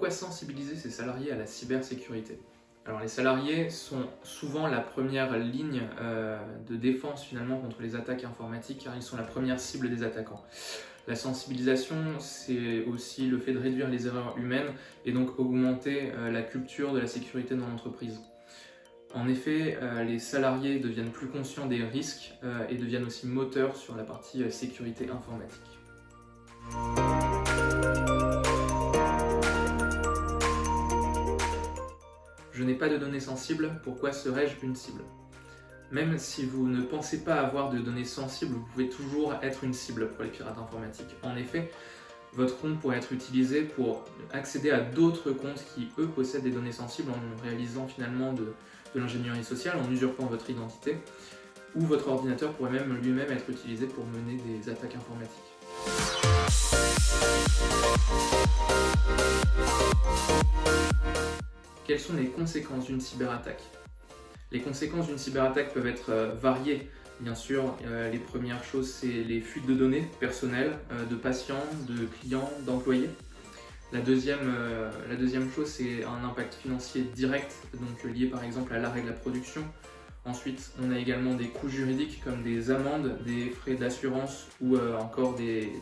pourquoi sensibiliser ses salariés à la cybersécurité? Alors les salariés sont souvent la première ligne de défense finalement contre les attaques informatiques car ils sont la première cible des attaquants. La sensibilisation, c'est aussi le fait de réduire les erreurs humaines et donc augmenter la culture de la sécurité dans l'entreprise. En effet, les salariés deviennent plus conscients des risques et deviennent aussi moteurs sur la partie sécurité informatique. Je n'ai pas de données sensibles, pourquoi serais-je une cible? Même si vous ne pensez pas avoir de données sensibles, vous pouvez toujours être une cible pour les pirates informatiques. En effet, votre compte pourrait être utilisé pour accéder à d'autres comptes qui, eux, possèdent des données sensibles en réalisant finalement de l'ingénierie sociale, en usurpant votre identité, ou votre ordinateur pourrait même lui-même être utilisé pour mener des attaques informatiques. Quelles sont les conséquences d'une cyberattaque? Les conséquences d'une cyberattaque peuvent être variées. Bien sûr, les premières choses, c'est les fuites de données personnelles, de patients, de clients, d'employés. La deuxième chose, c'est un impact financier direct, donc lié par exemple à l'arrêt de la production. Ensuite, on a également des coûts juridiques comme des amendes, des frais d'assurance ou encore des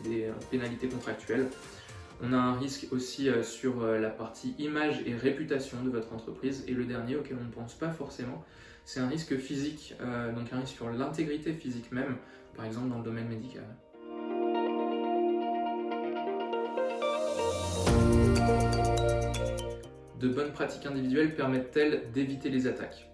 pénalités contractuelles. On a un risque aussi sur la partie image et réputation de votre entreprise. Et le dernier, auquel on ne pense pas forcément, c'est un risque physique, donc un risque sur l'intégrité physique même, par exemple dans le domaine médical. De bonnes pratiques individuelles permettent-elles d'éviter les attaques?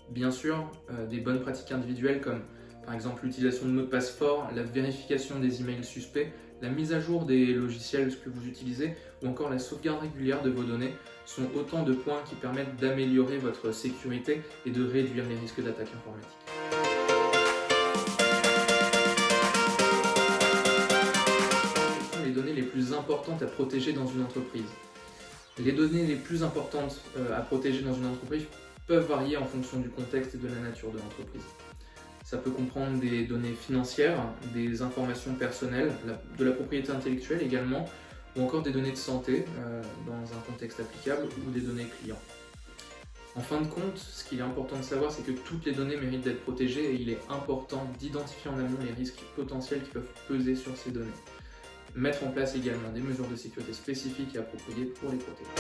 Bien sûr, des bonnes pratiques individuelles comme par exemple l'utilisation de mots de passe forts, la vérification des emails suspects, la mise à jour des logiciels que vous utilisez ou encore la sauvegarde régulière de vos données sont autant de points qui permettent d'améliorer votre sécurité et de réduire les risques d'attaque informatique. Quelles sont les données les plus importantes à protéger dans une entreprise? Les données les plus importantes à protéger dans une entreprise peuvent varier en fonction du contexte et de la nature de l'entreprise. Ça peut comprendre des données financières, des informations personnelles, de la propriété intellectuelle également, ou encore des données de santé dans un contexte applicable ou des données clients. En fin de compte, ce qu'il est important de savoir, c'est que toutes les données méritent d'être protégées et il est important d'identifier en amont les risques potentiels qui peuvent peser sur ces données. Mettre en place également des mesures de sécurité spécifiques et appropriées pour les protéger.